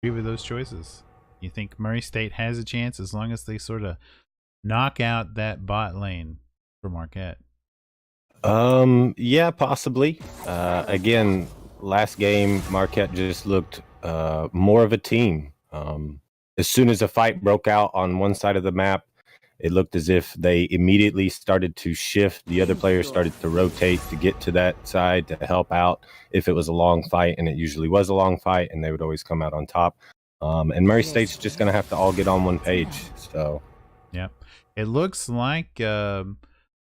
agree with those choices. You think Murray State has a chance as long as they sort of knock out that bot lane for Marquette? Yeah, possibly. Again, last game, Marquette just looked more of a team. As soon as a fight broke out on one side of the map, it looked as if they immediately started to shift. The other players started to rotate to get to that side to help out if it was a long fight, and it usually was a long fight, and they would always come out on top. And Murray State's just going to have to all get on one page. So, yeah, it looks like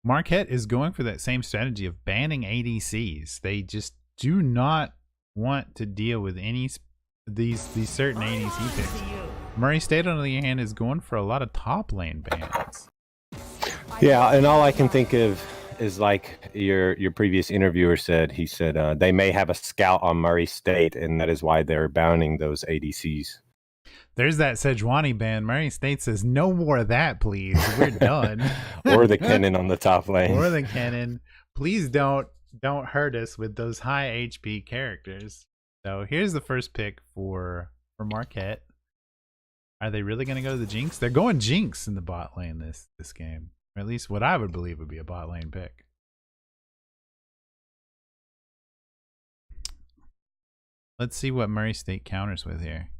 Marquette is going for that same strategy of banning ADCs. They just do not want to deal with any these certain ADC picks. Murray State, on the other hand, is going for a lot of top lane bans. Yeah, and all I can think of is like your previous interviewer said. He said they may have a scout on Murray State, and that is why they're banning those ADCs. There's that Sejuani ban. Murray State says, no more of that, please. We're done. Or the Kennen on the top lane. Or the Kennen. Please don't hurt us with those high HP characters. So here's the first pick for Marquette. Are they really going to go to the Jinx? They're going Jinx in the bot lane this game. Or at least what I would believe would be a bot lane pick. Let's see what Murray State counters with here.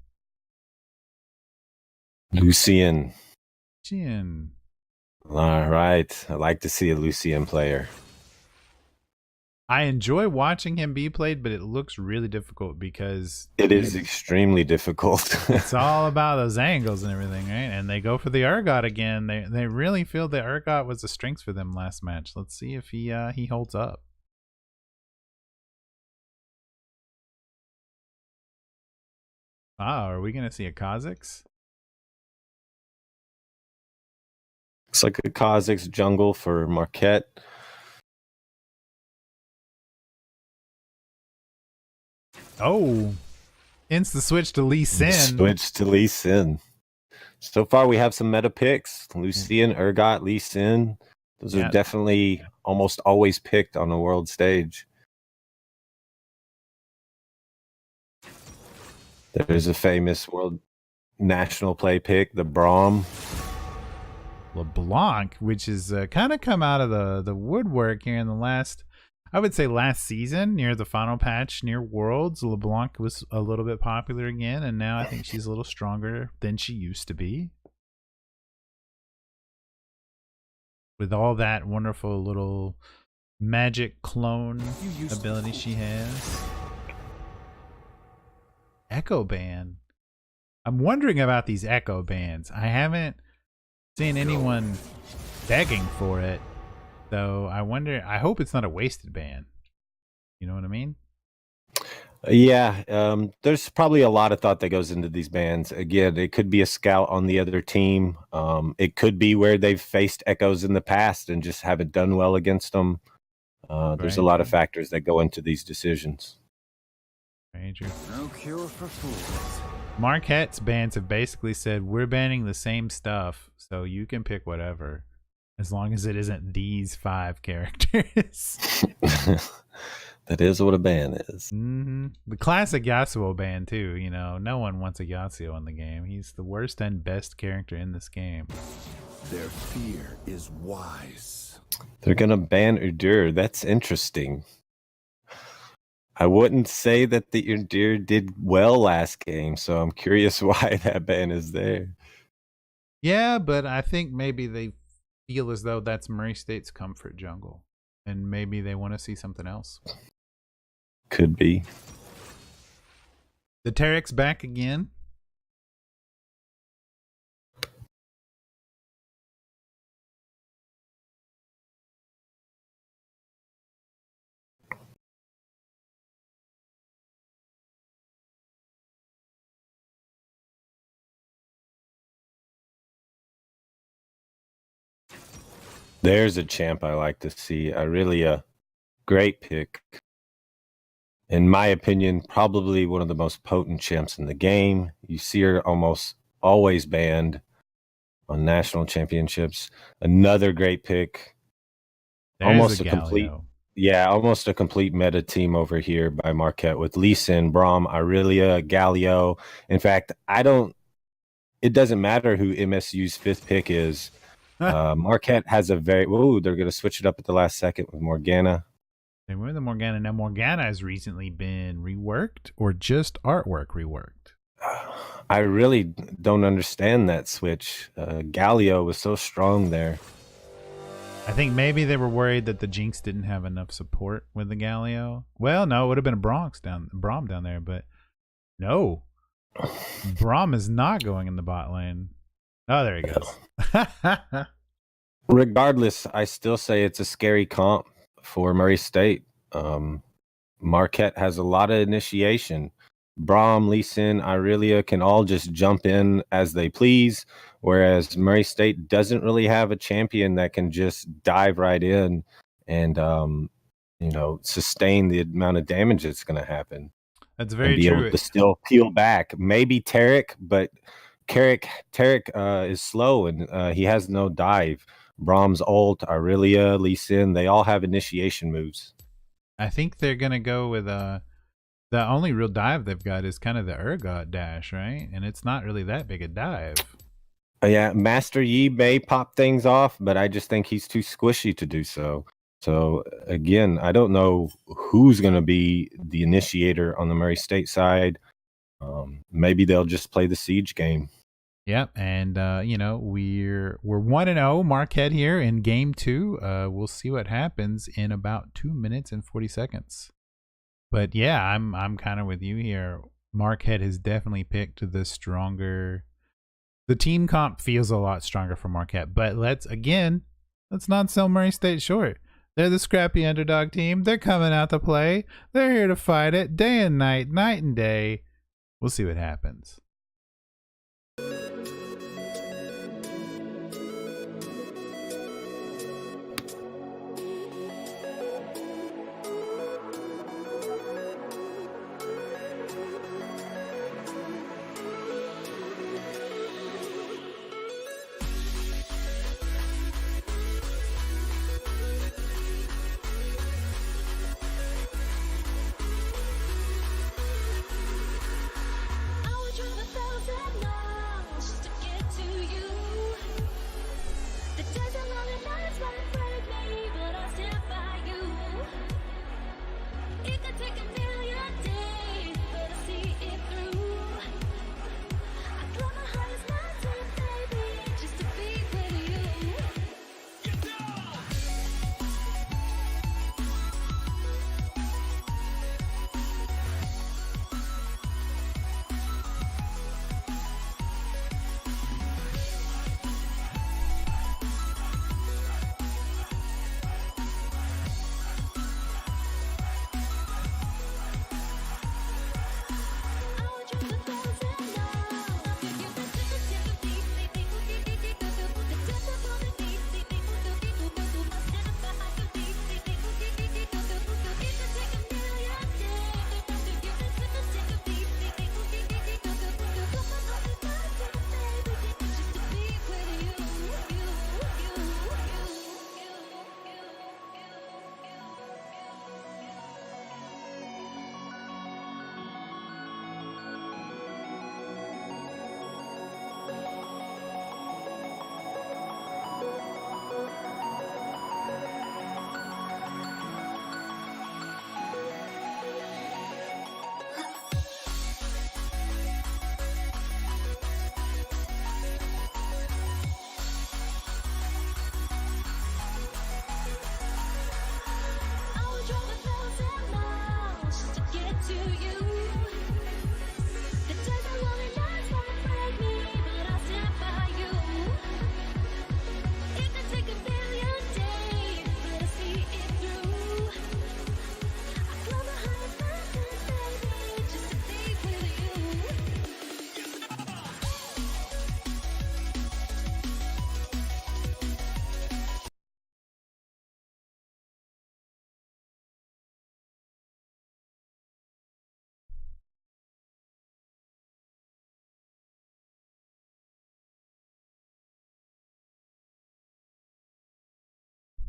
Lucian. All right. I like to see a Lucian player. I enjoy watching him be played, but it looks really difficult because it is extremely difficult. It's all about those angles and everything, right? And they go for the Urgot again. They really feel the Urgot was a strength for them last match. Let's see if he holds up. Are we gonna see a Kha'Zix? Looks like a Kha'Zix jungle for Marquette. Oh, insta switch to Lee Sin. Switch to Lee Sin. So far, we have some meta picks: Lucian, Urgot, Lee Sin. Those are definitely almost always picked on the world stage. There's a famous world national play pick, the Braum. LeBlanc, which is kind of come out of the woodwork here in the last, I would say last season, near the final patch, near Worlds. LeBlanc was a little bit popular again, and now I think she's a little stronger than she used to be. With all that wonderful little magic clone ability she has. Echo ban. I'm wondering about these echo bans. I haven't seen anyone begging for it, though. I hope it's not a wasted ban. You know what I mean? Yeah, there's probably a lot of thought that goes into these bans. Again, it could be a scout on the other team. It could be where they've faced echoes in the past and just haven't done well against them. There's a lot of factors that go into these decisions. Major. No cure for fools. Marquette's bans have basically said, we're banning the same stuff, so you can pick whatever, as long as it isn't these 5 characters. That is what a ban is. The classic Yasuo ban, too. You know, no one wants a Yasuo in the game. He's the worst and best character in this game. Their fear is wise. They're going to ban Udyr. That's interesting. I wouldn't say that the Udyr did well last game, so I'm curious why that ban is there. Yeah, but I think maybe they feel as though that's Murray State's comfort jungle, and maybe they want to see something else. Could be. The Terex back again. There's a champ I like to see. A great pick. In my opinion, probably one of the most potent champs in the game. You see her almost always banned on national championships. Another great pick. There's almost a complete Yeah, almost a complete meta team over here by Marquette with Lee Sin, Braum, Aurelia, Galio. In fact, it doesn't matter who MSU's fifth pick is. Marquette has a very, they're going to switch it up at the last second with Morgana. They were the Morgana. Now, Morgana has recently been reworked or just artwork reworked. I really don't understand that switch. Galio was so strong there. I think maybe they were worried that the Jinx didn't have enough support with the Galio. Well, no, it would have been a Braum down there, but no. Braum is not going in the bot lane. Oh, there he goes. Regardless, I still say it's a scary comp for Murray State. Marquette has a lot of initiation. Braum, Lee Sin, Aurelia can all just jump in as they please, whereas Murray State doesn't really have a champion that can just dive right in and sustain the amount of damage that's going to happen. That's very and be true. able to still peel back. Maybe Tarek, but Tarek is slow and he has no dive. Braum's ult, Aurelia, Lee Sin, they all have initiation moves. I think they're gonna go with the only real dive they've got is kind of the Urgot dash, right? And it's not really that big a dive. Yeah, Master Yi may pop things off, but I just think he's too squishy to do so. So again, I don't know who's going to be the initiator on the Murray State side. Maybe they'll just play the siege game. Yep, and we're 1-0 Marquette here in game 2. We'll see what happens in about 2 minutes and 40 seconds. But yeah, I'm kind of with you here. Marquette has definitely picked the stronger. The team comp feels a lot stronger for Marquette, but let's not sell Murray State short. They're the scrappy underdog team. They're coming out to play. They're here to fight it day and night, night and day. We'll see what happens.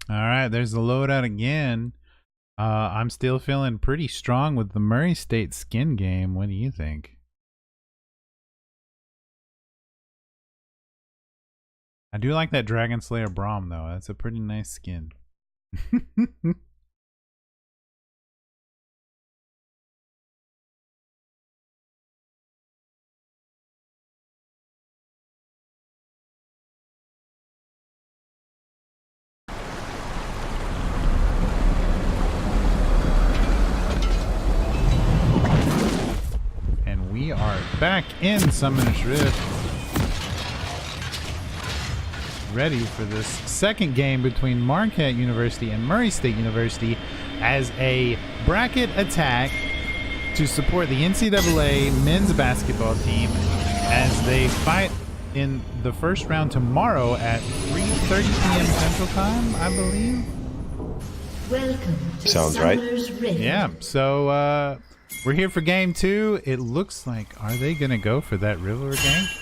All right, there's the loadout again. I'm still feeling pretty strong with the Murray State skin game. What do you think? I do like that Dragon Slayer Braum, though. That's a pretty nice skin. And we are back in Summoner's Rift. Ready for this second game between Marquette University and Murray State University as a bracket attack to support the NCAA men's basketball team as they fight in the first round tomorrow at 3:30 p.m. Central Time, I believe. Welcome to Sounds right. Summer's Rift. Yeah, so we're here for game 2. It looks like, are they going to go for that river gank?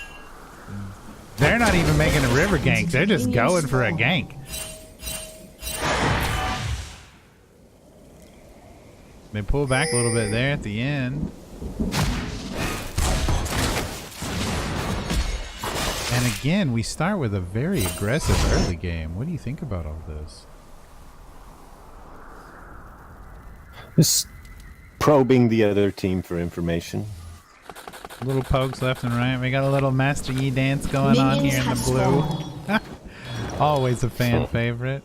They're not even making a river gank. They're just going for a gank. They pull back a little bit there at the end. And again, we start with a very aggressive early game. What do you think about all this? Just probing the other team for information. Little pokes left and right. We got a little Master Yi dance going on here in the blue. Always a fan favorite.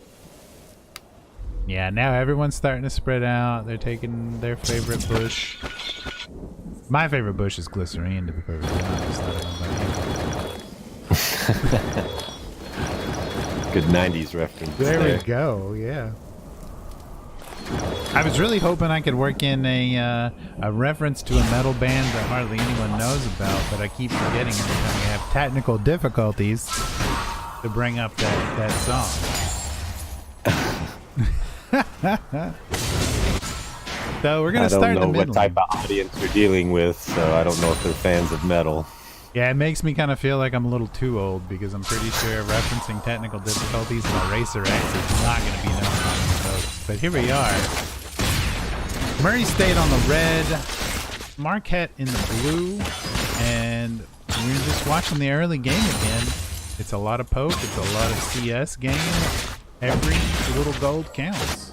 Yeah, now everyone's starting to spread out. They're taking their favorite bush. My favorite bush is Glycerine, to be perfectly honest. I don't know about you. Good 90s reference. There we go, yeah. I was really hoping I could work in a reference to a metal band that hardly anyone knows about, but I keep forgetting every time we have technical difficulties to bring up that song. So we're gonna start in the I don't know mid what type of audience you're dealing with, so I don't know if they're fans of metal. Yeah, it makes me kind of feel like I'm a little too old because I'm pretty sure referencing technical difficulties by Racer X is not going to be known among folks. But here we are. Murray State on the red, Marquette in the blue, and we're just watching the early game again. It's a lot of poke, it's a lot of CS game. Every little gold counts.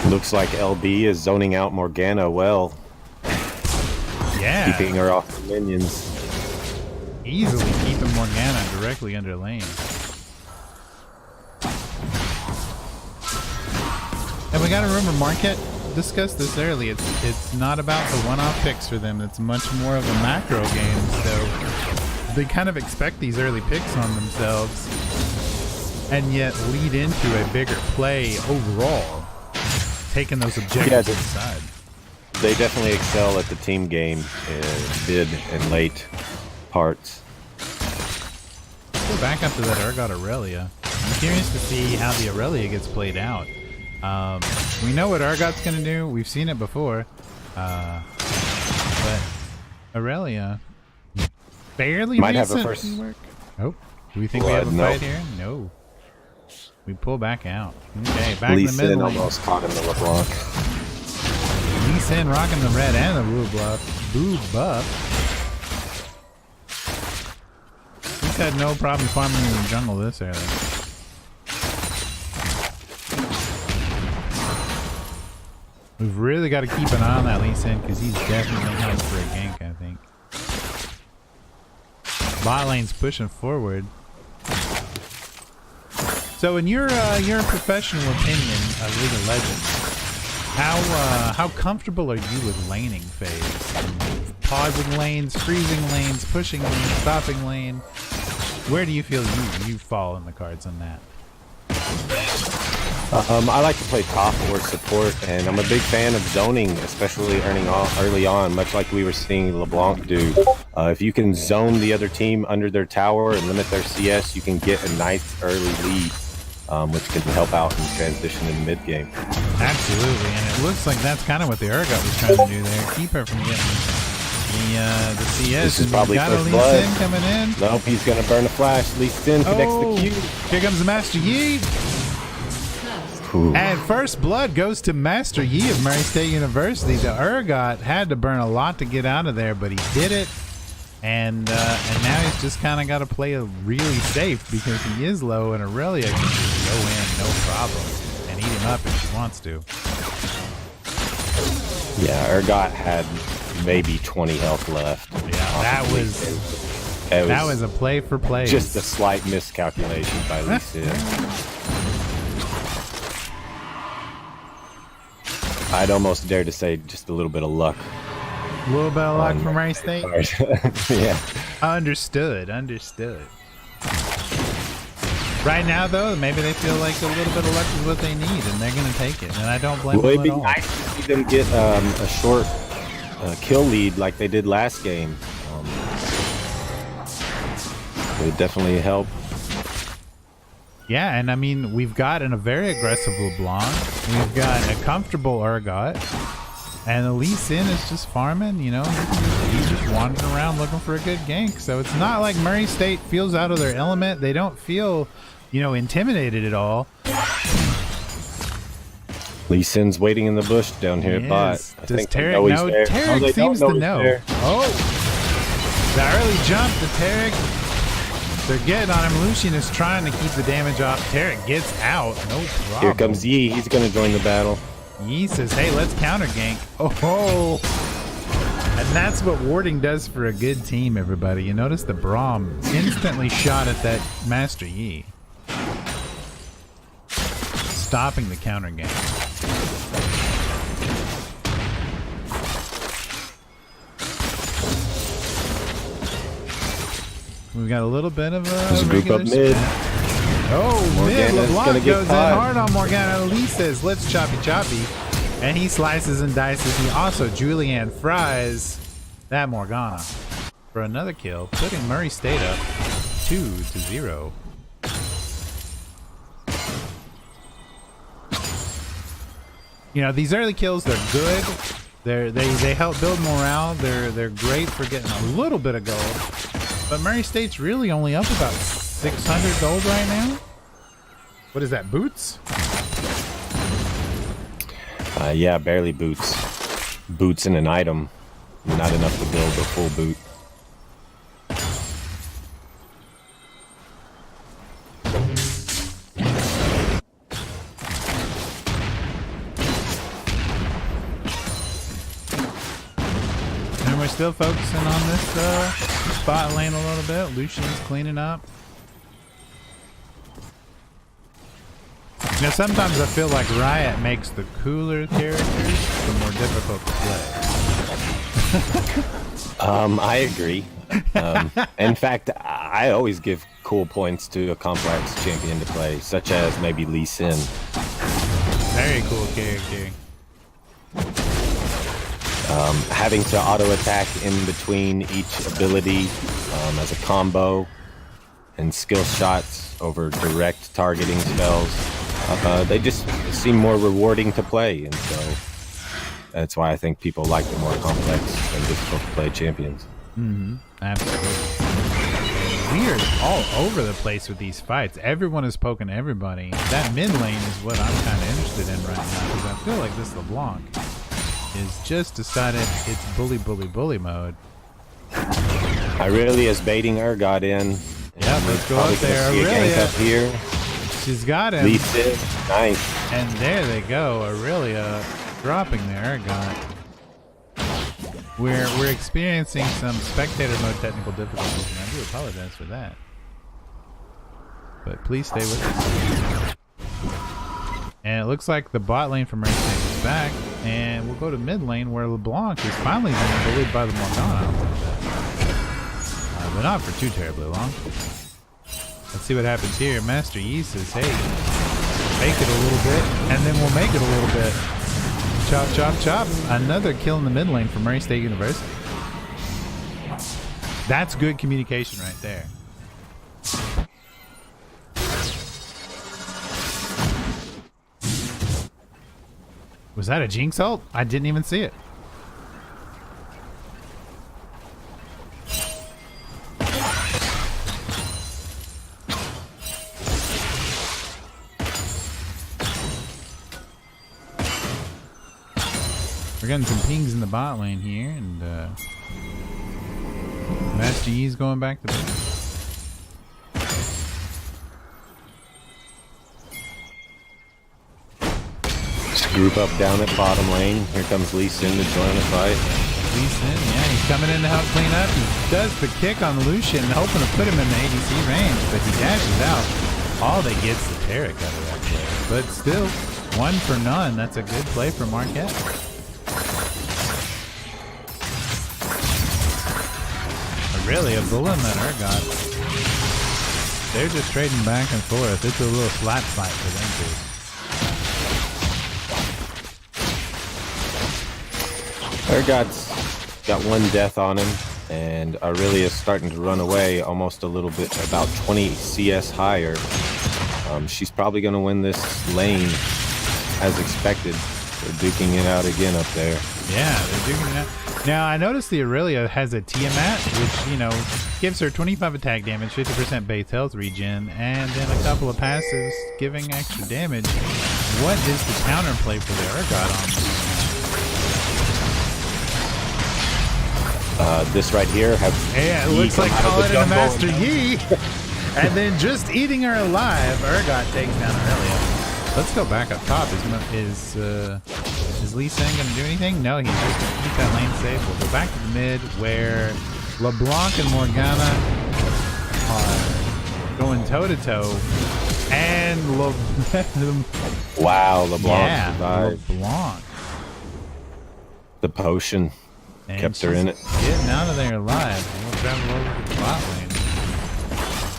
Looks like LB is zoning out Morgana well. Yeah. Keeping her off the minions. Easily keeping Morgana directly under lane. And we gotta remember, Marquette discussed this early. It's not about the one-off picks for them. It's much more of a macro game. So they kind of expect these early picks on themselves, and yet lead into a bigger play overall, taking those objectives inside. They definitely excel at the team game in mid and late parts. Go back up to that Urgot Aurelia. I'm curious to see how the Aurelia gets played out. We know what Urgot's going to do. We've seen it before. But Aurelia barely Might have a recent first. work. Oh, do we think we have a fight here? No. We pull back out. Okay, back in the middle. Lee Sin almost caught him in the LeBlanc. Lee Sin rocking the red and the blue buff. Blue buff. He's had no problem farming in the jungle this early. We've really got to keep an eye on that Lee Sin because he's definitely heading for a gank, I think. Bot lane's pushing forward. So in your professional opinion of League of Legends, how comfortable are you with laning phase? Pausing lanes, freezing lanes, pushing lanes, stopping lane. Where do you feel you fall in the cards on that? I like to play top or support, and I'm a big fan of zoning, especially early on, much like we were seeing LeBlanc do. If you can zone the other team under their tower and limit their CS, you can get a nice early lead, which can help out in transition in the mid game. Absolutely, and it looks like that's kind of what the Urgot was trying to do there. Keep her from getting the CS. This is probably got a first Lee blood. Sin coming in. Nope, he's gonna burn a flash. Lee Sin connects the Q. Here comes the Master Yi. Ooh. And first blood goes to Master Yi of Murray State University. The Urgot had to burn a lot to get out of there, but he did it. And now he's just kind of got to play it really safe because he is low, and Aurelia can just go in no problem and eat him up if she wants to. Yeah, Urgot had maybe 20 health left. Yeah, that was a play for play. Just a slight miscalculation by Lee Sin. I'd almost dare to say just a little bit of luck. A little bit of luck from Murray State. Yeah. Understood. Right now, though, maybe they feel like a little bit of luck is what they need, and they're going to take it. And I don't blame them It'd be at all. nice to see them get a short kill lead like they did last game. It would definitely help. Yeah, and I mean, we've got a very aggressive LeBlanc. We've got a comfortable Urgot. And Lee Sin is just farming, you know. He's just wandering around looking for a good gank. So it's not like Murray State feels out of their element. They don't feel, you know, intimidated at all. Lee Sin's waiting in the bush down here at bot. Does Tarek know? Tarek seems to know. Oh, the early jump to Tarek. They're getting on him. Lucian is trying to keep the damage off. Tarek gets out. No problem. Here comes Yi. He's going to join the battle. Yi says, hey, let's counter gank. Oh, and that's what warding does for a good team, everybody. You notice the Braum instantly shot at that Master Yi, stopping the counter gank. We've got a little bit of There's a group up mid. Oh, mid. LeBlanc goes in caught. hard on Morgana. Lee says, let's choppy. And he slices and dices. He also Julianne fries that Morgana for another kill, putting Murray State up 2-0. You know, these early kills, they're good. They help build morale. They're great for getting a little bit of gold. But Murray State's really only up about 600 gold right now. What is that, boots? Yeah, barely boots. Boots and an item. Not enough to build a full boot. And we're still focusing on this spot lane a little bit. Lucian's cleaning up. You know, sometimes I feel like Riot makes the cooler characters the more difficult to play. I agree. In fact, I always give cool points to a complex champion to play, such as maybe Lee Sin. Very cool character. Having to auto attack in between each ability as a combo, and skill shots over direct targeting spells. They just seem more rewarding to play, and so that's why I think people like the more complex and difficult to play champions. Absolutely. We are all over the place with these fights. Everyone is poking everybody. That mid lane is what I'm kind of interested in right now, because I feel like this LeBlanc is just decided it's bully mode. Aurelia is baiting Urgot in. Yeah, let's go up there. Aurelia up here. She's got him. Lee Sin, nice. And there they go. Aurelia dropping the Urgot. We're experiencing some spectator mode technical difficulties, and I do apologize for that. But please stay with us. And it looks like the bot lane from Murray State is back, and we'll go to mid lane where LeBlanc is finally being bullied by the Morgana a little bit. But not for too terribly long. Let's see what happens here. Master Yi says, hey, fake it a little bit, and then we'll make it a little bit. Chop, chop, chop. Another kill in the mid lane from Murray State University. That's good communication right there. Was that a Jinx ult? I didn't even see it. We're getting some pings in the bot lane here, and Master Yi's going back to base. Group up down at bottom lane. Here comes Lee Sin to join the fight. Lee Sin, yeah, he's coming in to help clean up. He does the kick on Lucian, hoping to put him in the ADC range, but he dashes out. All they get's the Taric out of that play. But still, 1 for none. That's a good play for Marquette. Really, a bull in that Urgot. They're just trading back and forth. It's a little flat fight for them two. Urgot's got 1 death on him, and Aurelia is starting to run away almost a little bit, about 20 CS higher. She's probably going to win this lane as expected. They're duking it out again up there. Yeah, they're duking it out. Now, I noticed the Aurelia has a Tiamat, which, you know, gives her 25 attack damage, 50% base health regen, and then a couple of passives giving extra damage. What is the counterplay for the Urgot on this? This right here. Yeah, it looks like calling it a Master Yi, and then just eating her alive. Urgot takes down Aurelia. Let's go back up top. Is Lee Sin going to do anything? No, he's just going to keep that lane safe. We'll go back to the mid where LeBlanc and Morgana are going toe-to-toe. And wow, LeBlanc survived. LeBlanc. The potion And kept her in it. Getting out of there alive. We'll travel over to the bot lane.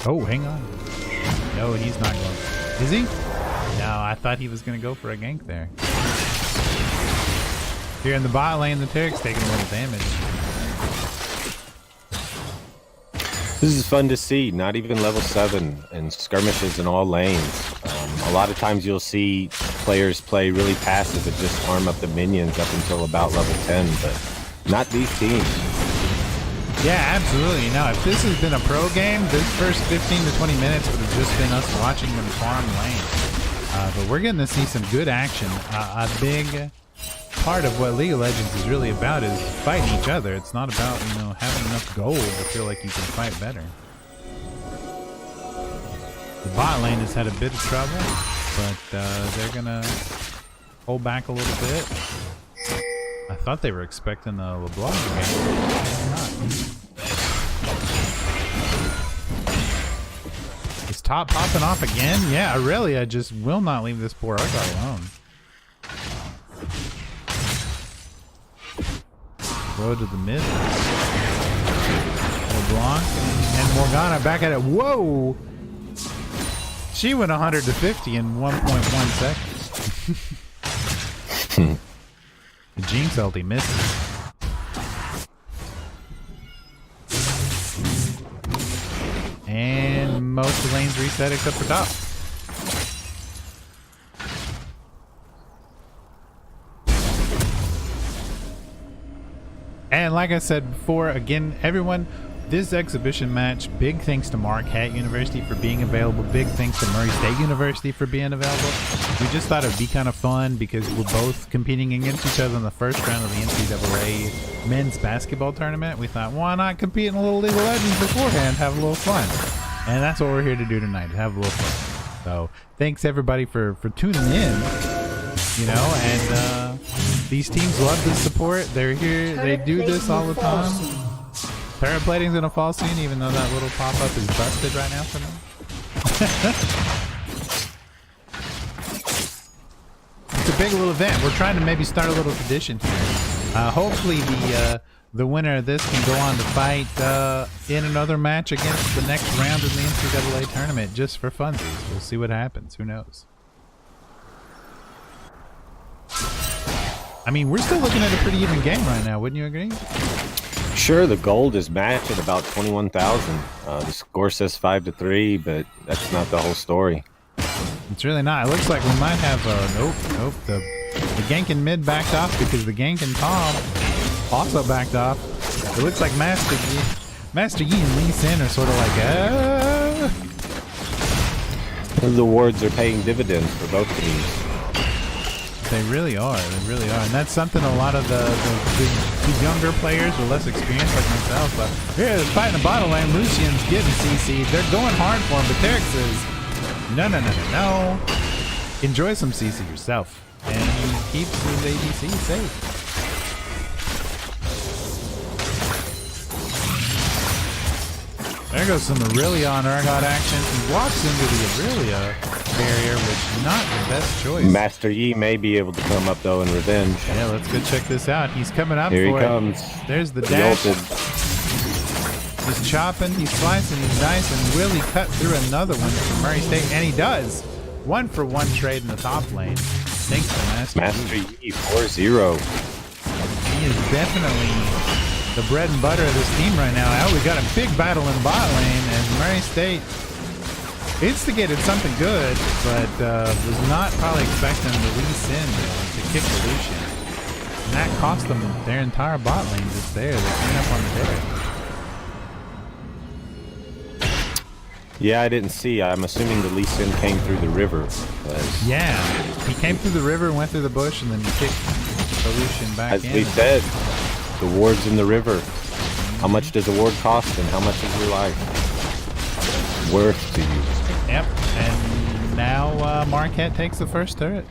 Oh, hang on. No, he's not going. Is he? No, I thought he was going to go for a gank there. Here in the bot lane, the Taric's taking a little damage. This is fun to see. Not even level 7 and skirmishes in all lanes. A lot of times you'll see players play really passive and just farm up the minions up until about level 10, but not these teams. Yeah, absolutely. Now, if this has been a pro game, this first 15 to 20 minutes would have just been us watching them farm lane. But we're getting to see some good action. A big part of what League of Legends is really about is fighting each other. It's not about, you know, having enough gold to feel like you can fight better. The bot lane has had a bit of trouble, but they're gonna hold back a little bit. I thought they were expecting the LeBlanc game. Is top popping off again? Yeah, Aurelia just will not leave this poor Urgot alone. Go to the mid. LeBlanc and Morgana back at it. Whoa! She went 100 to 50 in 1.1 seconds. The Jinx ulti misses. And most of the lanes reset except for top. And like I said before, again, everyone, this exhibition match, big thanks to Marquette University for being available. Big thanks to Murray State University for being available. We just thought it'd be kind of fun because we're both competing against each other in the first round of the NCAA men's basketball tournament. We thought, why not compete in a little League of Legends beforehand, have a little fun. And that's what we're here to do tonight, have a little fun. So thanks everybody for tuning in, you know, and these teams love the support. They're here, they do this all the time. Paraplating's gonna fall soon, even though that little pop-up is busted right now for them. It's a big little event. We're trying to maybe start a little tradition here. Hopefully the winner of this can go on to fight in another match against the next round of the NCAA tournament just for funsies. We'll see what happens. Who knows? I mean, we're still looking at a pretty even game right now. Wouldn't you agree? Sure, the gold is matched at about 21,000. The score says 5-3, but that's not the whole story. It's really not. It looks like we might have nope. The gank in mid backed off because the gank in Tom also backed off. It looks like Master Yi and Lee Sin are sort of like, The awards are paying dividends for both teams. They really are. They really are. And that's something a lot of the younger players or less experienced like myself. But here, they're fighting the bottom lane. Lucian's getting CC'd. They're going hard for him, but Tarek says, no, no, no, no, no. Enjoy some CC yourself. And he keeps his ADC safe. There goes some Aurelia on Urgot action. He walks into the Aurelia barrier, which not the best choice. Master Yi may be able to come up though in revenge. Yeah, let's go check this out. He's coming up Here for he it. comes. There's the He dash. ulted. He's chopping, he's slicing, he's dicing. Will he cut through another one from Murray State? And he does. 1-for-1 trade in the top lane. Thanks to Master Yi 4-0. He is definitely the bread and butter of this team right now. Oh, we got a big battle in bot lane, and Murray State instigated something good, but was not probably expecting the Lee Sin to kick the Lucian. And that cost them their entire bot lane just there. They clean up on the Derek. Yeah, I didn't see. I'm assuming the Lee Sin came through the river. Yeah, he came through the river, went through the bush, and then he kicked the Lucian back As in. we said, the ward's in the river. How much does a ward cost, and how much is your life worth to you? Yep, and now Marquette takes the first turret.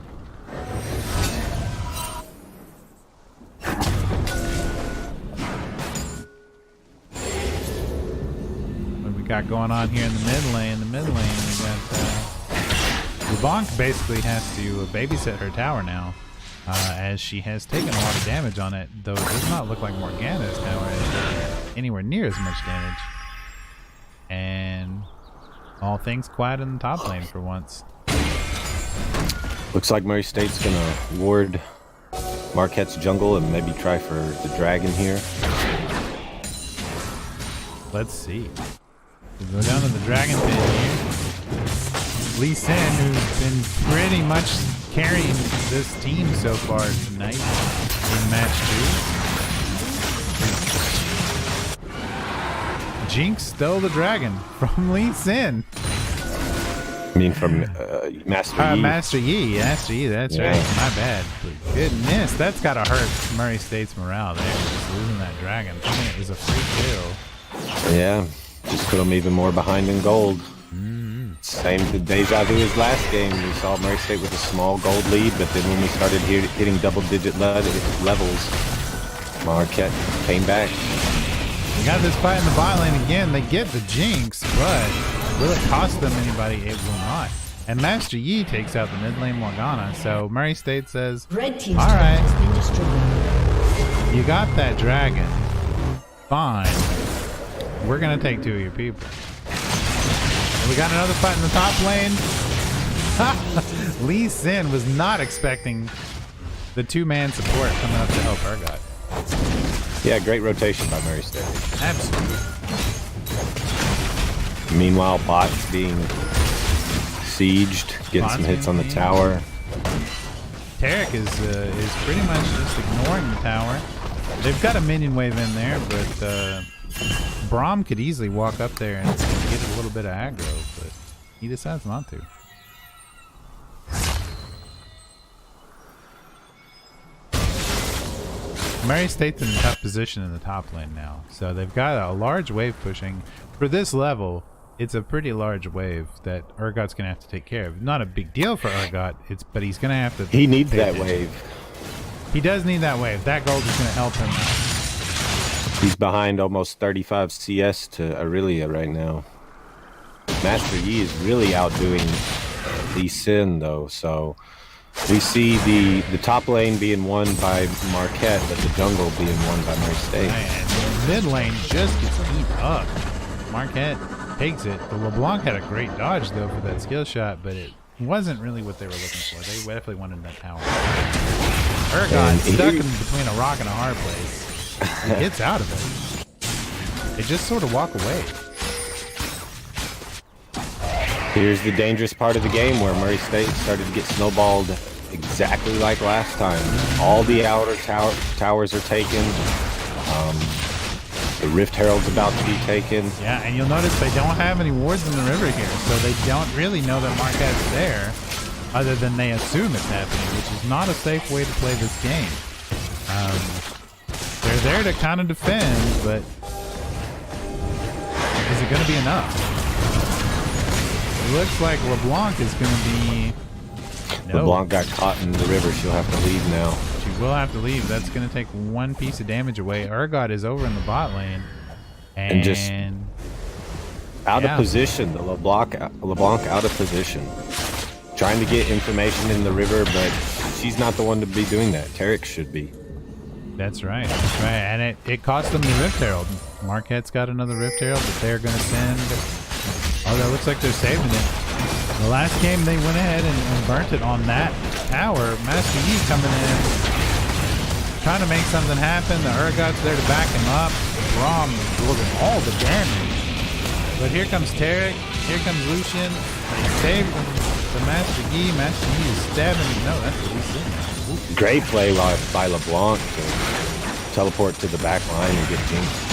What we got going on here in the mid lane? We got LeBlanc basically has to babysit her tower now, as she has taken a lot of damage on it, though it does not look like Morgana's tower is anywhere near as much damage. And all things quiet in the top lane for once. Looks like Murray State's gonna ward Marquette's jungle and maybe try for the dragon here. Let's see. We go down to the dragon pit here. Lee Sin, who's been pretty much carrying this team so far tonight in match 2. Jinx stole the dragon from Lee Sin. I mean, from Master Yi. Master Yi, that's Yeah. right. My bad. But goodness, that's gotta hurt Murray State's morale there. Just losing that dragon. Thinking it was a free kill. Yeah, just put them even more behind in gold. Same deja vu as last game. We saw Murray State with a small gold lead, but then when we started hitting double-digit levels, Marquette came back. We got this fight in the bot lane again. They get the Jinx, but will it cost them anybody? It will not. And Master Yi takes out the mid lane Morgana. So Murray State says, Red team's all turret right, has been destroyed. you got that dragon. Fine. We're going to take 2 of your people. And we got another fight in the top lane. Lee Sin was not expecting the 2-man support coming up to help Urgot. Yeah, great rotation by Murray State. Absolutely. Meanwhile, bot's being sieged, getting some hits on the tower. Tarek is pretty much just ignoring the tower. They've got a minion wave in there, but Braum could easily walk up there and get a little bit of aggro, but he decides not to. Murray State's in a tough position in the top lane now, so they've got a large wave pushing. For this level, it's a pretty large wave that Urgot's gonna have to take care of. Not a big deal for Urgot, but he's gonna have to. He needs pay that attention. wave. He does need that wave. That gold is gonna help him out. He's behind almost 35 CS to Aurelia right now. Master Yi is really outdoing Lee Sin though, so we see the top lane being won by Marquette, but the jungle being won by Murray State. And the mid lane just gets beat up. Marquette takes it. The LeBlanc had a great dodge though for that skill shot, but it wasn't really what they were looking for. They definitely wanted that tower. Urgot stuck in between a rock and a hard place. He gets out of it. They just sort of walk away. Here's the dangerous part of the game where Murray State started to get snowballed exactly like last time. All the outer towers are taken. The Rift Herald's about to be taken. Yeah, and you'll notice they don't have any wards in the river here, so they don't really know that Marquette's there. other than they assume it's happening, which is not a safe way to play this game. They're there to kind of defend, but is it going to be enough? It looks like LeBlanc is going to be... No. LeBlanc got caught in the river. She'll have to leave now. She will have to leave. That's going to take one piece of damage away. Urgot is over in the bot lane. And just out of position. The LeBlanc out of position. Trying to get information in the river, but she's not the one to be doing that. Tarek should be. That's right. That's right. And it cost them the Rift Herald. Marquette's got another Rift Herald that they're going to send. Oh, that looks like they're saving it. The last game they went ahead and burnt it on that tower. Master Yi coming in, trying to make something happen. The Urgot's there to back him up. Rom absorbing all the damage. But here comes Tarek. Here comes Lucian. They save the Master Yi. Master Yi is stabbing. No, that's what we see. Great play by LeBlanc to teleport to the back line and get jinxed.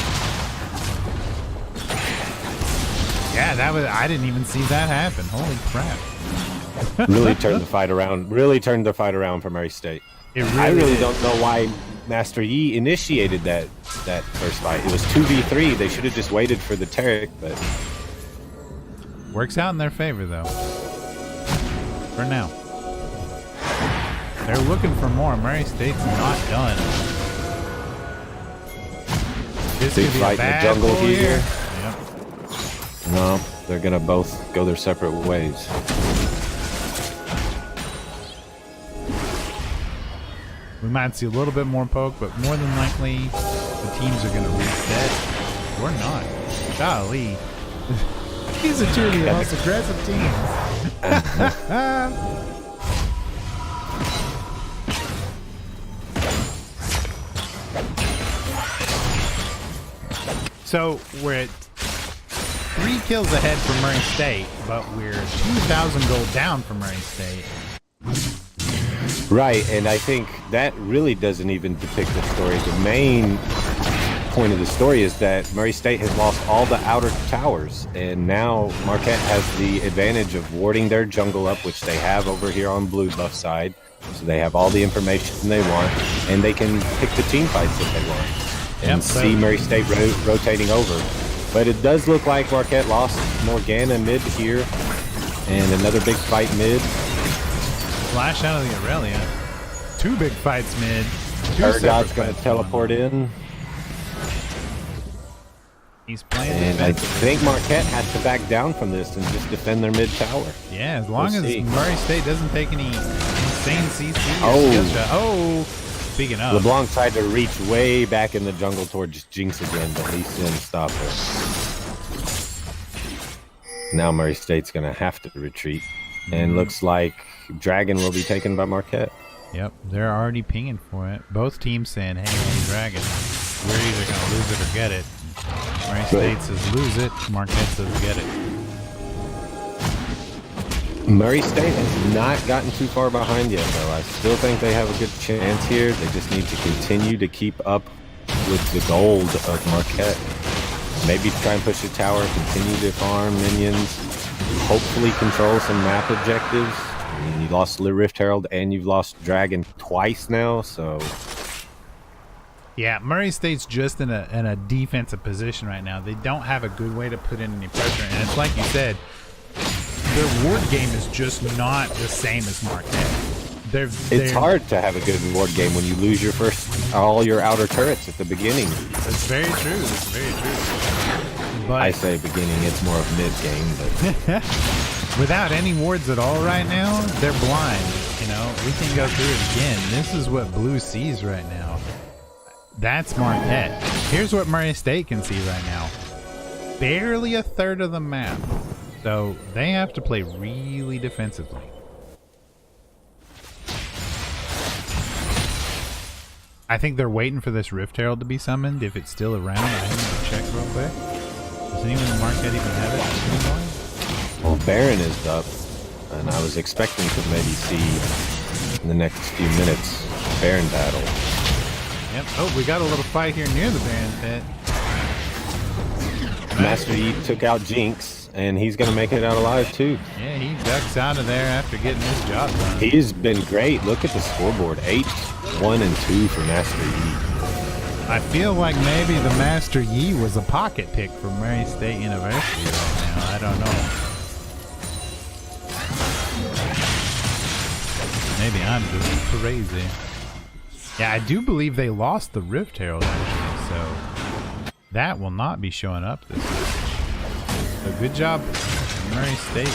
Yeah, that was. I didn't even see that happen. Holy crap! Really turned the fight around. Really turned the fight around for Murray State. I really don't know why Master Yi initiated that first fight. It was 2v3. They should have just waited for the Tarek, but works out in their favor though. For now, they're looking for more. Murray State's not done. This big could be fight a bad in the jungle pull here. Yep. No, they're gonna both go their separate ways. We might see a little bit more poke, but more than likely, the teams are going to reset. Or not. Golly. These are two of the most aggressive teams. So, we're at 3 kills ahead for Murray State, but we're 2,000 gold down from Murray State. Right, and I think that really doesn't even depict the story. The main point of the story is that Murray State has lost all the outer towers, and now Marquette has the advantage of warding their jungle up, which they have over here on blue buff side. So they have all the information they want, and they can pick the team fights that they want. And see Murray State rotating over. But it does look like Marquette lost Morgana mid here, and another big fight mid. Flash out of the Aurelia. 2 big fights mid. Urgot's going to teleport in. He's playing. And I think Marquette has to back down from this and just defend their mid tower. Yeah, as long as Murray State doesn't take any insane CC. Oh, speaking of. LeBlanc tried to reach way back in the jungle towards Jinx again, but Lee Sin stopped her. Now Murray State's going to have to retreat. And looks like Dragon will be taken by Marquette. Yep, they're already pinging for it. Both teams saying, hey, Dragon, we're either going to lose it or get it. Murray State says lose it, Marquette says get it. Murray State has not gotten too far behind yet, though. I still think they have a good chance here. They just need to continue to keep up with the gold of Marquette. Maybe try and push the tower, continue to farm minions, hopefully control some map objectives. I mean, you lost Rift Herald and you've lost Dragon twice now, so... Yeah, Murray State's just in a defensive position right now. They don't have a good way to put in any pressure, and it's like you said, their ward game is just not the same as Marquette. It's hard to have a good ward game when you lose your all your outer turrets at the beginning. That's very true. That's very true. But I say beginning, it's more of mid game, but without any wards at all right now, they're blind. You know, we can go through it again. This is what Blue sees right now. That's Marquette. Here's what Murray State can see right now. Barely a third of the map. So they have to play really defensively. I think they're waiting for this Rift Herald to be summoned. If it's still around, I need to check real quick. Does anyone in Marquette even have it anymore? Well, Baron is up, and I was expecting to maybe see in the next few minutes Baron battle. Yep. Oh, we got a little fight here near the Baron pit. Master Yi took out Jinx. and he's going to make it out alive too. Yeah, he ducks out of there after getting his job done. He's been great. Look at the scoreboard. 8-1 and 2 for Master Yi. I feel like maybe the Master Yi was a pocket pick for Murray State University right now. I don't know. Maybe I'm just crazy. Yeah, I do believe they lost the Rift Herald actually, so that will not be showing up this week. So good job, Murray State.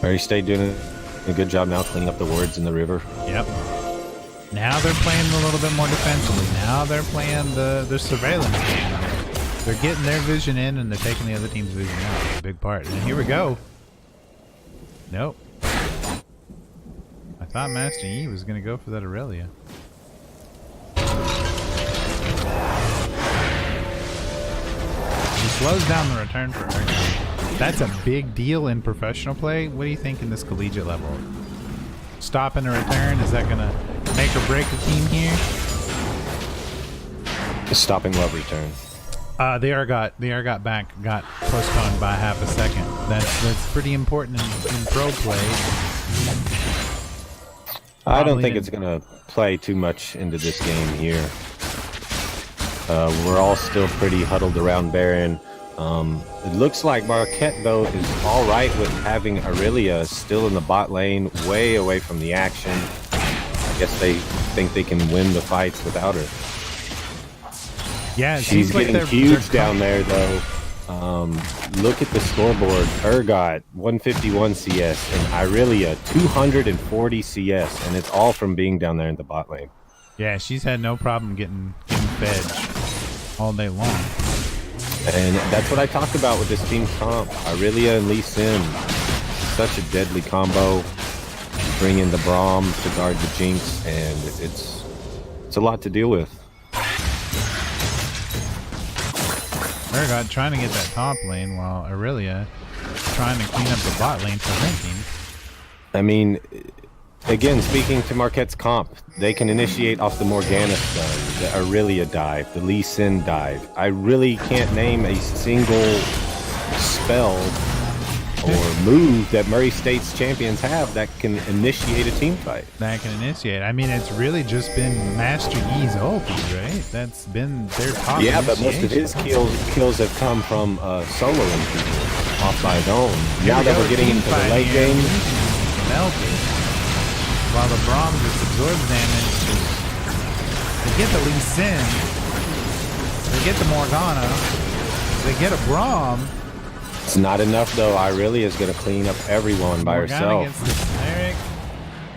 Murray State doing a good job now cleaning up the wards in the river. Yep. Now they're playing a little bit more defensively. Now they're playing the surveillance game. They're getting their vision in and they're taking the other team's vision out. It's a big part. And here we go. Nope. I thought Master Yi was going to go for that Aurelia. He slows down the return for her. That's a big deal in professional play. What do you think in this collegiate level? Stopping a return, is that going to make or break a team here? Stopping love return. The air got back, got postponed by half a second. That's pretty important in pro play. I don't think it's going to play too much into this game here. We're all still pretty huddled around Baron. It looks like Marquette, though, is all right with having Aurelia still in the bot lane, way away from the action. I guess they think they can win the fights without her. Yeah, she's getting huge down there, though. Look at the scoreboard. Urgot, 151 CS, and Aurelia, 240 CS, and it's all from being down there in the bot lane. Yeah, she's had no problem getting fed all day long. And that's what I talked about with this team comp. Aurelia and Lee Sin. Such a deadly combo. Bring in the Braum to guard the Jinx, and it's a lot to deal with. Urgot trying to get that top lane while Aurelia trying to clean up the bot lane for her team. I mean, again, speaking to Marquette's comp, they can initiate off the Morgana stun, the Aurelia dive, the Lee Sin dive. I really can't name a single spell or move that Murray State's champions have that can initiate a team fight. That can initiate. I mean, it's really just been Master Yi's ulti, right? That's been their top. Yeah, but most of his kills have come from soloing people off by his own. Now that we're getting into the late game, melted. While the Braum just absorbs damage, they get the Lee Sin, they get the Morgana, they get a Braum. It's not enough though. Aurelia is going to clean up everyone by herself. Morgana gets the Cleric,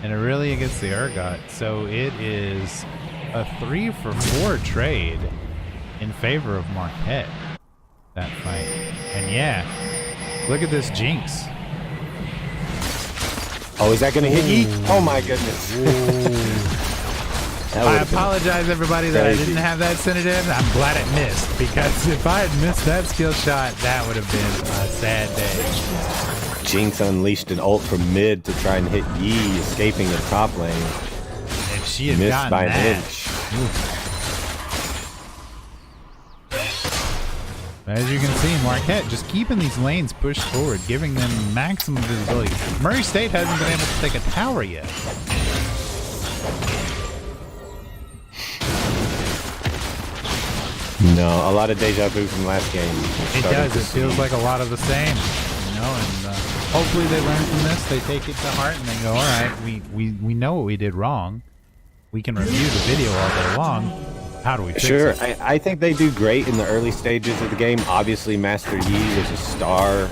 and Aurelia gets the Urgot. So it is a 3-for-4 trade in favor of Marquette, that fight. And yeah, look at this Jinx. Oh, is that going to hit Yi? Oh my goodness. I apologize, everybody, that I didn't have that sent in. I'm glad it missed, because if I had missed that skill shot, that would have been a sad day. Jinx unleashed an ult from mid to try and hit Yi, escaping the top lane. If she had missed by an inch. As you can see, Marquette just keeping these lanes pushed forward, giving them maximum visibility. Murray State hasn't been able to take a tower yet. No, a lot of deja vu from last game. It does. It feels like a lot of the same, you know. And hopefully they learn from this. They take it to heart and they go, "All right, we know what we did wrong. We can review the video all day long. How do we fix it?" I think they do great in the early stages of the game. Obviously, Master Yi was a star,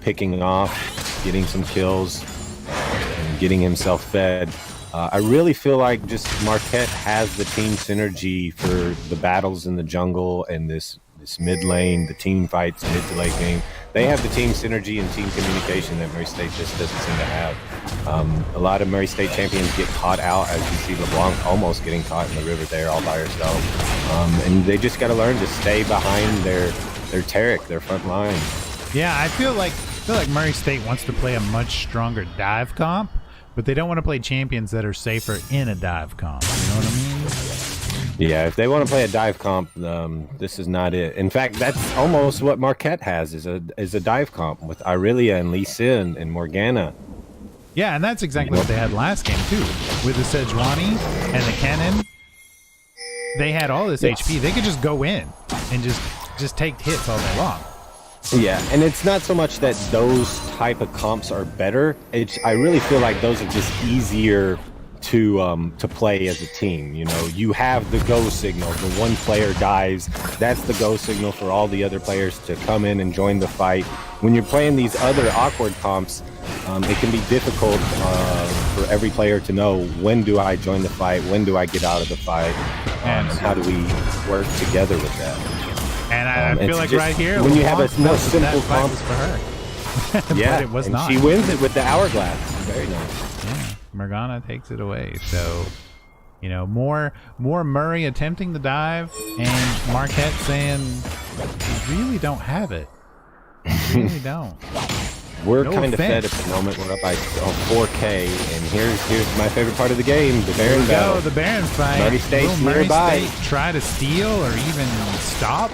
picking off, getting some kills, and getting himself fed. I really feel like just Marquette has the team synergy for the battles in the jungle and this mid lane, the team fights, mid to late game. They have the team synergy and team communication that Murray State just doesn't seem to have. A lot of Murray State champions get caught out, as you see LeBlanc almost getting caught in the river there all by herself. And they just got to learn to stay behind their Taric, their front line. Yeah, I feel like Murray State wants to play a much stronger dive comp, but they don't want to play champions that are safer in a dive comp. You know what I mean? Yeah, if they want to play a dive comp, this is not it. In fact, that's almost what Marquette has is a dive comp with Irelia and Lee Sin and Morgana. Yeah, and that's exactly what they had last game too, with the Sejuani and the Cannon. They had all this HP. They could just go in and just take hits all day long. Yeah, and it's not so much that those type of comps are better. I really feel like those are just easier to play as a team. You know, you have the go signal. The one player dies, that's the go signal for all the other players to come in and join the fight. When you're playing these other awkward comps, it can be difficult for every player to know, when do I join the fight, when do I get out of the fight, and how do we work together with that. And I feel like right here, when you have a more simple comp comp for her. yeah, but it was and not. she wins it with the hourglass. Very nice. Yeah, Morgana takes it away. So, you know, more Murray attempting the dive, and Marquette saying, "We really don't have it. We really don't." We're No kind of fed offense. at the moment. We're up by 4K, and here's my favorite part of the game: the There Baron we go, battle. the Baron fight. Murray State's Will Murray nearby. State try to steal or even stop?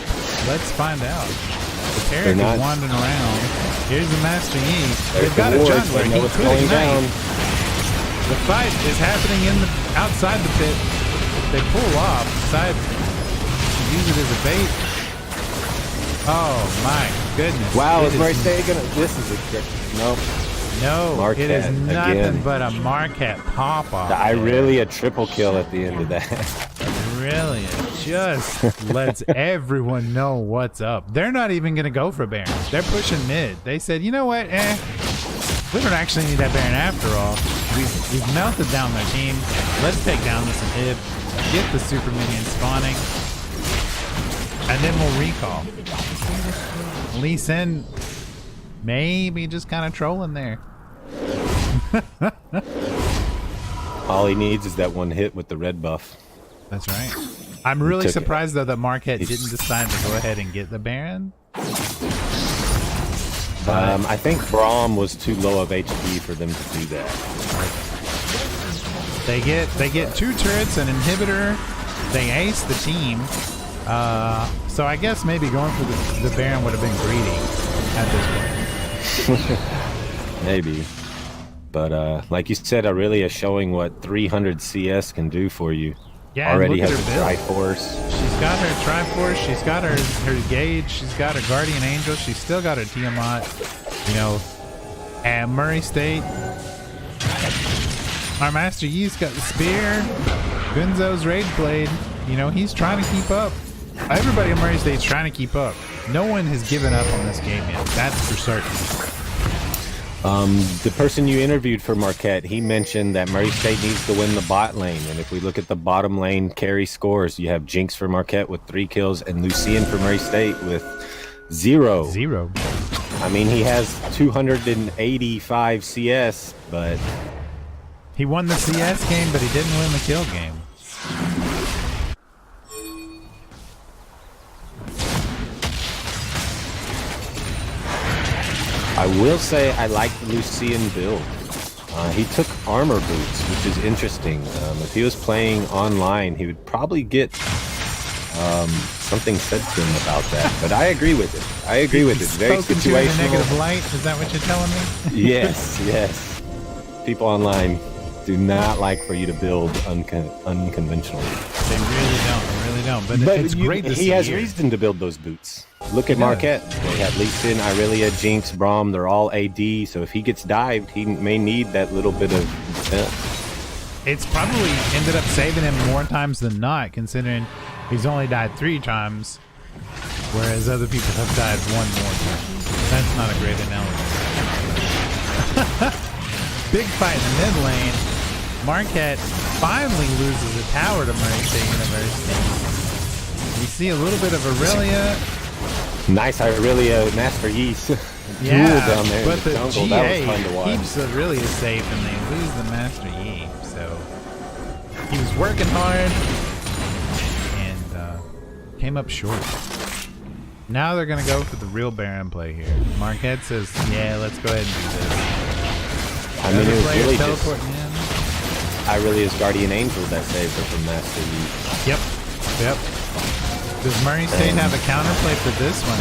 Let's find out. The Tarek They're is not. wandering around. Here's the Master Yi. There's They've got the a wards. jungler. They know He what's could going ignite. down. The fight is happening outside the pit. They pull off. Decide to use it as a bait. Oh my goodness! Wow, It is is- Murray State gonna? This is a good. No, No, Marquette it is nothing again. but a Marquette pop off. the Irelia triple kill at the end of that. Brilliant. Just lets everyone know what's up. They're not even going to go for Baron. They're pushing mid. They said, you know what? We don't actually need that Baron after all. We've melted down their team. Let's take down this inhib. Get the super minion spawning. And then we'll recall. Lee Sin maybe just kind of trolling there. All he needs is that one hit with the red buff. That's right. I'm really took it. surprised though that Marquette didn't decide to go ahead and get the Baron. I think Braum was too low of HP for them to do that. They get 2 turrets, an inhibitor. They ace the team. So I guess maybe going for the Baron would have been greedy at this point. Maybe. But like you said, Aurelia showing what 300 CS can do for you. Yeah, Already look has at a her build. Triforce. She's got her Triforce. She's got her Gauge. She's got her Guardian Angel. She's still got her Tiamat. You know, and Murray State. Our Master Yi's got the Spear. Gunzo's Rage Blade. You know, he's trying to keep up. Everybody in Murray State's trying to keep up. No one has given up on this game yet. That's for certain. The person you interviewed for Marquette, he mentioned that Murray State needs to win the bot lane. And if we look at the bottom lane carry scores, you have Jinx for Marquette with 3 kills and Lucien for Murray State with 0. 0. I mean, he has 285 CS, but He won the CS game, but he didn't win the kill game. I will say I like the Lucien build. He took armor boots, which is interesting. If he was playing online, he would probably get something said to him about that. But I agree with it. I agree with it. Very Spoken to in a negative situational. light. Is that what you're telling me? Yes, yes. People online do not like for you to build unconventionally. They really don't. They really don't. But it's great to see. He has here. reason to build those boots. Look at He does. Marquette. They have Lee Sin, Irelia, Jinx, Braum. They're all AD. So if he gets dived, he may need that little bit of defense. It's probably ended up saving him more times than not, considering he's only died 3 times, whereas other people have died 1 more time. That's not a great analogy. Big fight in the mid lane. Marquette finally loses a tower to Murray State University. You see a little bit of Aurelia. Nice Irelia, Master Yeast. Yeah, Duel down there but in the the jungle. That was GA fun to watch. keeps Aurelia safe and they lose the Master Yi. So he was working hard and came up short. Now they're going to go for the real Baron play here. Marquette says, yeah, let's go ahead and do this. I mean, it was really just teleporting in. Irelia's Guardian Angel that saved her from Master Yeast. Yep. Yep. Does Murray State have a counterplay for this one?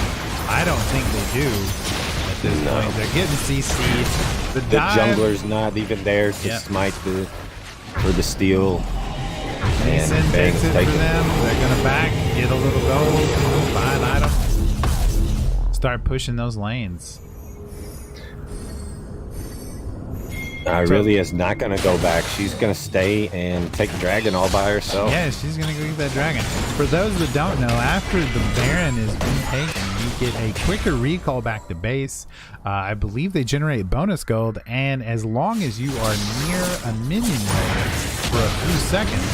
I don't think they do at this point. They're getting CC'd. The The dive, jungler's not even there to Yep. smite for the steal. Mason And Bang takes it take for it. them. They're going to back, get a little gold, buy an item, start pushing those lanes. Really is not going to go back. She's going to stay and take Dragon all by herself. Yeah, she's going to go get that dragon. For those that don't know, after the Baron has been taken, you get a quicker recall back to base. I believe they generate bonus gold, and as long as you are near a minion wave for a few seconds,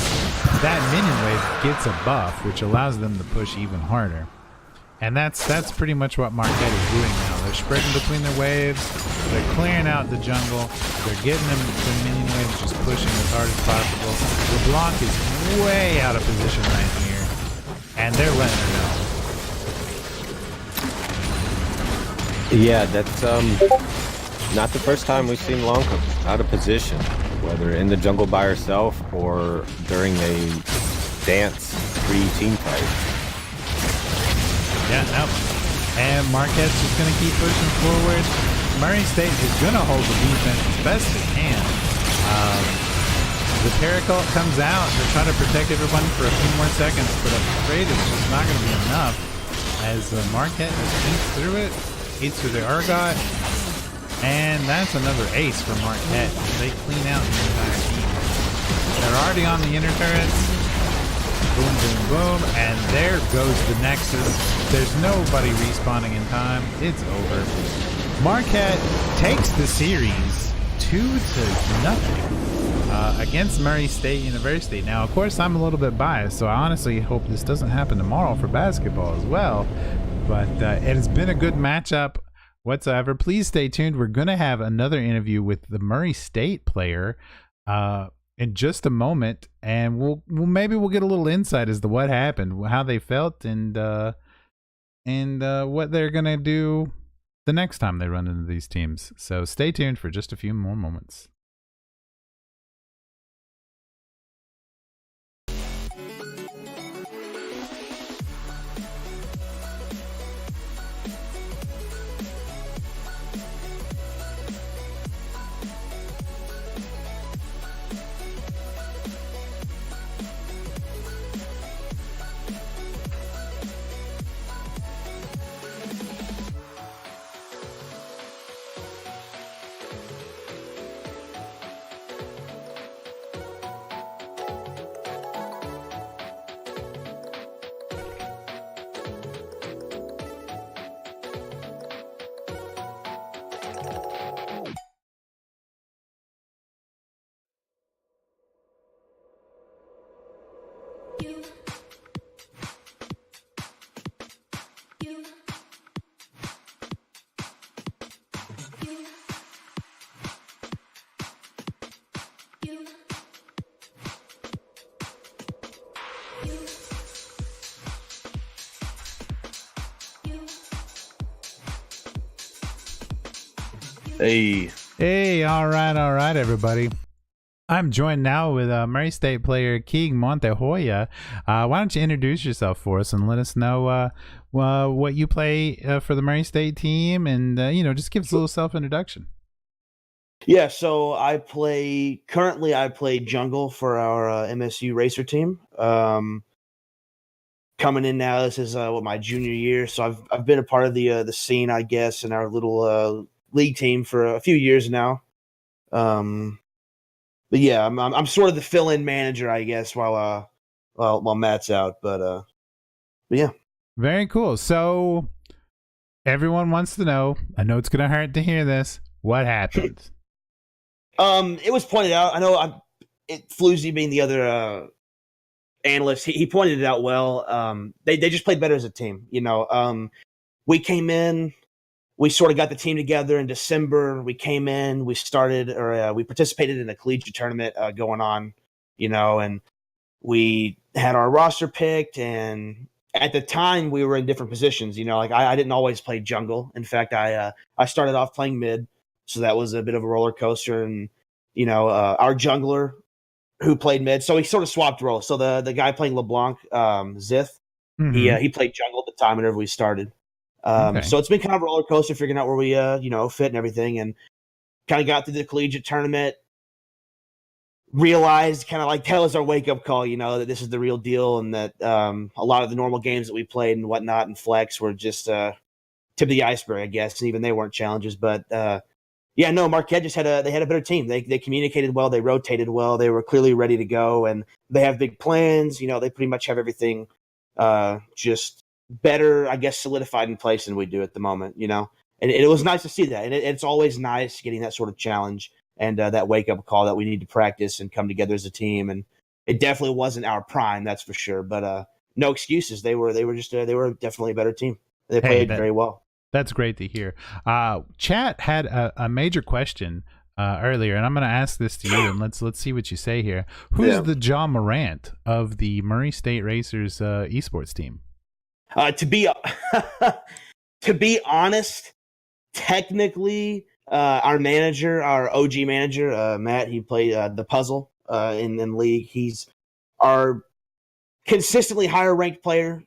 that minion wave gets a buff, which allows them to push even harder. And that's pretty much what Marquette is doing now. They're spreading between their waves. They're clearing out the jungle. They're getting them the minion waves, just pushing as hard as possible. LeBlanc is way out of position right here, and they're letting her know. Yeah, that's not the first time we've seen Lonka out of position, whether in the jungle by herself or during a dance pre-team fight. Yeah, no. And Marquette's just going to keep pushing forward. Murray State is going to hold the defense as best they can. The Paracult comes out. They're trying to protect everyone for a few more seconds, but I'm afraid it's just not going to be enough as Marquette just eats through it, eats through the Argot, and that's another ace for Marquette. They clean out the entire team. They're already on the inner turrets. Boom, boom, boom, and there goes the Nexus. There's nobody respawning in time. It's over. Marquette takes the series 2-0 against Murray State University. Now, of course, I'm a little bit biased, so I honestly hope this doesn't happen tomorrow for basketball as well. But it has been a good matchup whatsoever. Please stay tuned. We're going to have another interview with the Murray State player in just a moment, and we'll maybe we'll get a little insight as to what happened, how they felt, and what they're gonna do the next time they run into these teams. So stay tuned for just a few more moments. Hey, all right, everybody. I'm joined now with Murray State player Keeg Montejoya. Why don't you introduce yourself for us and let us know what you play for the Murray State team, and just give us a little self-introduction. Yeah, so currently I play jungle for our MSU Racer team. Coming in now, this is my junior year, so I've been a part of the scene, I guess, in our little league team for a few years now. But yeah, I'm sort of the fill-in manager, I guess, while Matt's out. But yeah, very cool. So everyone wants to know. I know it's gonna hurt to hear this. What happened? It was pointed out. I know Floozy being the other analyst, he pointed it out well. They just played better as a team. We came in. We sort of got the team together in December. We came in, we participated in a collegiate tournament going on, and we had our roster picked. And at the time, we were in different positions. I didn't always play jungle. In fact, I started off playing mid, so that was a bit of a roller coaster. And our jungler who played mid. So he sort of swapped roles. So the guy playing LeBlanc, Zith, he played jungle at the time whenever we started. Okay. So it's been kind of a roller coaster figuring out where we fit and everything, and kind of got through the collegiate tournament. Realized kind of like that was our wake up call, that this is the real deal, and that a lot of the normal games that we played and whatnot and flex were just tip of the iceberg, I guess. And even they weren't challenges, but Marquette just had a better team. They communicated well, they rotated well, they were clearly ready to go, and they have big plans. They pretty much have everything just better, I guess, solidified in place than we do at the moment. And it was nice to see that, and it's always nice getting that sort of challenge. And that wake-up call that we need to practice and come together as a team. And it definitely wasn't our prime, that's for sure. But no excuses. They were definitely a better team. They played very well. That's great to hear. Chat had a major question earlier, and I'm going to ask this to you, and let's see what you say here. Who's the John Morant of the Murray State Racers esports team? To be honest, technically, our OG manager, Matt, he played the puzzle in league. He's our consistently higher ranked player.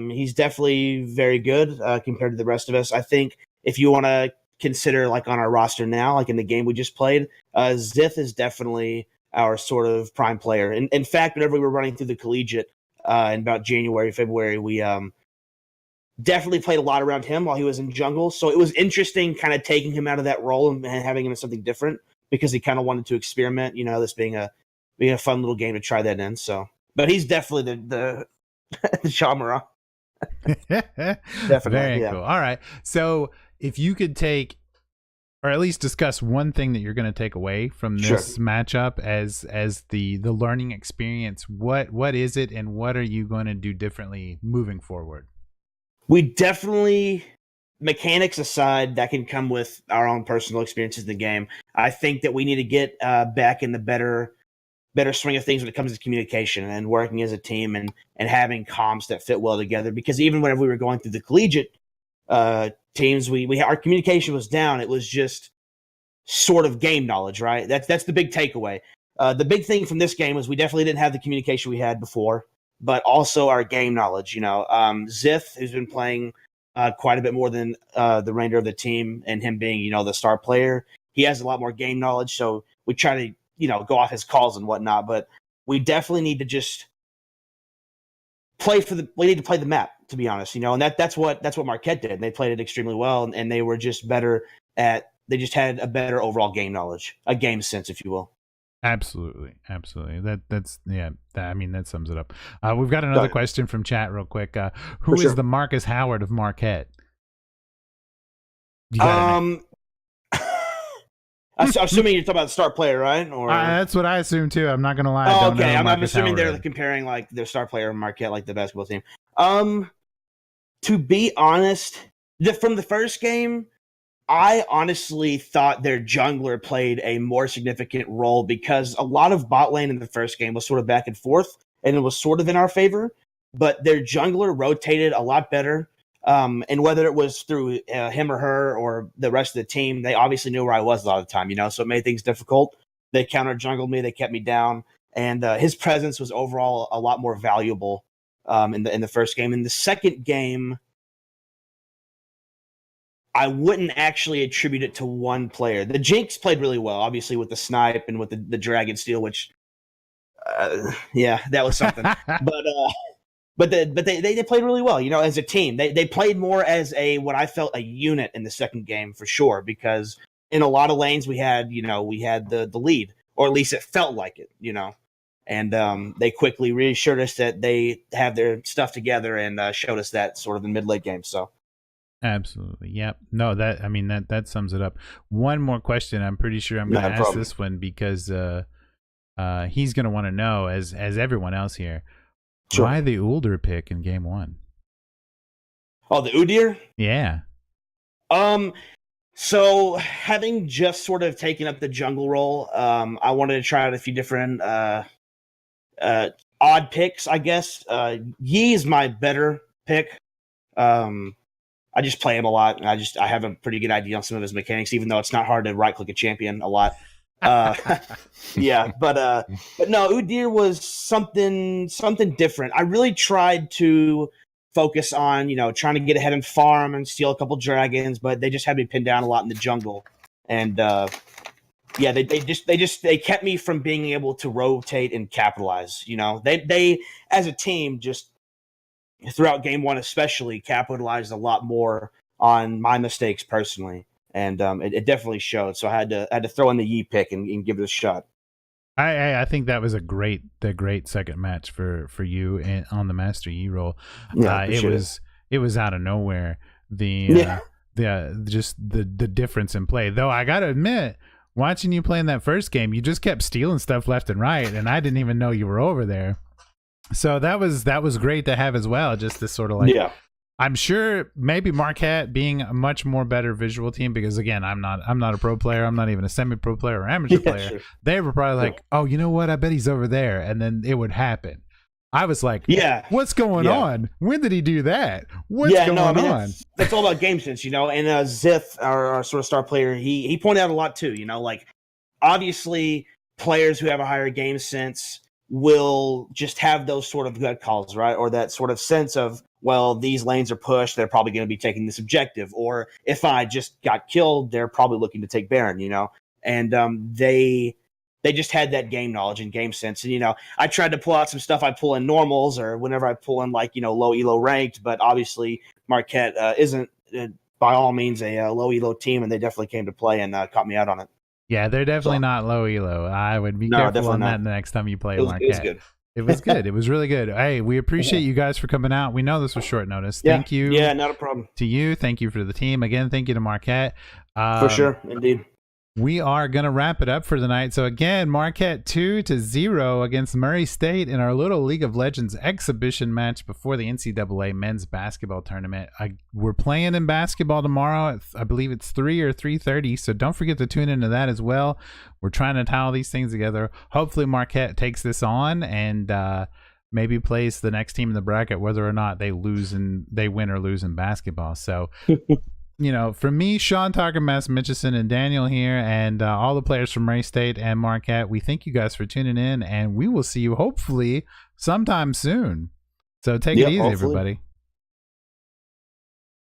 He's definitely very good compared to the rest of us. I think if you want to consider like on our roster now, like in the game we just played, Zith is definitely our sort of prime player. In fact, whenever we were running through the collegiate in about January, February, we definitely played a lot around him while he was in jungle. So it was interesting kind of taking him out of that role and having him in something different because he kind of wanted to experiment, this being a fun little game to try that in. So, but he's definitely the Shamara. Definitely. Very cool. All right. So if you could take, or at least discuss one thing that you're going to take away from this matchup as the learning experience, what is it, and what are you going to do differently moving forward? We definitely, mechanics aside, that can come with our own personal experiences in the game. I think that we need to get back in the better swing of things when it comes to communication and working as a team and having comms that fit well together. Because even whenever we were going through the collegiate teams, our communication was down. It was just sort of game knowledge, right? That's the big takeaway. The big thing from this game was we definitely didn't have the communication we had before, but also our game knowledge. Zith, who's been playing quite a bit more than the remainder of the team, and him being, the star player, he has a lot more game knowledge. So we try to, go off his calls and whatnot. But we definitely need to just we need to play the map, to be honest. And that's what Marquette did. And they played it extremely well, and they were just better they just had a better overall game knowledge, a game sense, if you will. Absolutely. That sums it up. We've got another question from chat real quick. Who is the Marcus Howard of Marquette? Assuming you're talking about the star player, right? Or that's what I assume too. I'm not gonna lie. Oh, okay. I'm assuming they're comparing like their star player Marquette, like the basketball team. To be honest, from the first game, I honestly thought their jungler played a more significant role because a lot of bot lane in the first game was sort of back and forth, and it was sort of in our favor. But their jungler rotated a lot better. And whether it was through him or her or the rest of the team, they obviously knew where I was a lot of the time, so it made things difficult. They counter jungled me, they kept me down, and his presence was overall a lot more valuable in the first game. In the second game, I wouldn't actually attribute it to one player. The Jinx played really well, obviously with the snipe and with the Dragon Steel, which, that was something. But they played really well, as a team. They played more as what I felt a unit in the second game for sure, because in a lot of lanes we had the lead, or at least it felt like it, and they quickly reassured us that they have their stuff together and showed us that sort of in mid-late game. So. Absolutely. Yep. No, that sums it up. One more question. I'm pretty sure I'm going to ask this one because he's going to want to know, as everyone else here, why the Ulder pick in game 1? Oh, the Udyr? Yeah. So having just sort of taken up the jungle role, I wanted to try out a few different odd picks, I guess. Yi is my better pick. I just play him a lot, and I have a pretty good idea on some of his mechanics, even though it's not hard to right-click a champion a lot. Yeah, but no, Udyr was something different. I really tried to focus on trying to get ahead and farm and steal a couple dragons, but they just had me pinned down a lot in the jungle, and yeah, they kept me from being able to rotate and capitalize. They as a team just throughout game one especially capitalized a lot more on my mistakes personally. And it definitely showed. So I had to throw in the Yi pick and give it a shot. I think that was a great second match for you on the Master Yi role. Yeah, it was out of nowhere. The difference in play. Though I gotta admit, watching you play in that first game, you just kept stealing stuff left and right, and I didn't even know you were over there. So that was great to have as well. Just this sort of like. Yeah. I'm sure maybe Marquette being a much more better visual team, because again, I'm not a pro player. I'm not even a semi-pro player or amateur player. Sure. They were probably like, oh, you know what? I bet he's over there. And then it would happen. I was like, yeah, what's going on? When did he do that? What's going on? That's all about game sense, And Zith, our sort of star player, he pointed out a lot too, like obviously players who have a higher game sense will just have those sort of gut calls, right? Or that sort of sense of, well, these lanes are pushed, they're probably going to be taking this objective. Or if I just got killed, they're probably looking to take Baron, And they just had that game knowledge and game sense. And, I tried to pull out some stuff I pull in normals or whenever I pull in low elo ranked, but obviously Marquette isn't by all means a low elo team, and they definitely came to play and caught me out on it. Yeah, they're definitely not low elo. I would be careful on that the next time you play Marquette. It was good. It was good. It was really good. Hey, we appreciate you guys for coming out. We know this was short notice. Thank you. Yeah, not a problem. To you. Thank you for the team. Again, thank you to Marquette. For sure. Indeed. We are going to wrap it up for the night. So again, Marquette 2-0 against Murray State in our little League of Legends exhibition match before the NCAA men's basketball tournament. We're playing in basketball tomorrow. I believe it's 3 or 3:30. So don't forget to tune into that as well. We're trying to tie all these things together. Hopefully Marquette takes this on and maybe plays the next team in the bracket, whether or not they win or lose in basketball. So for me, Sean, TigerMask, Mitchison, and Daniel here, and all the players from Murray State and Marquette, we thank you guys for tuning in, and we will see you hopefully sometime soon. So take it easy, everybody.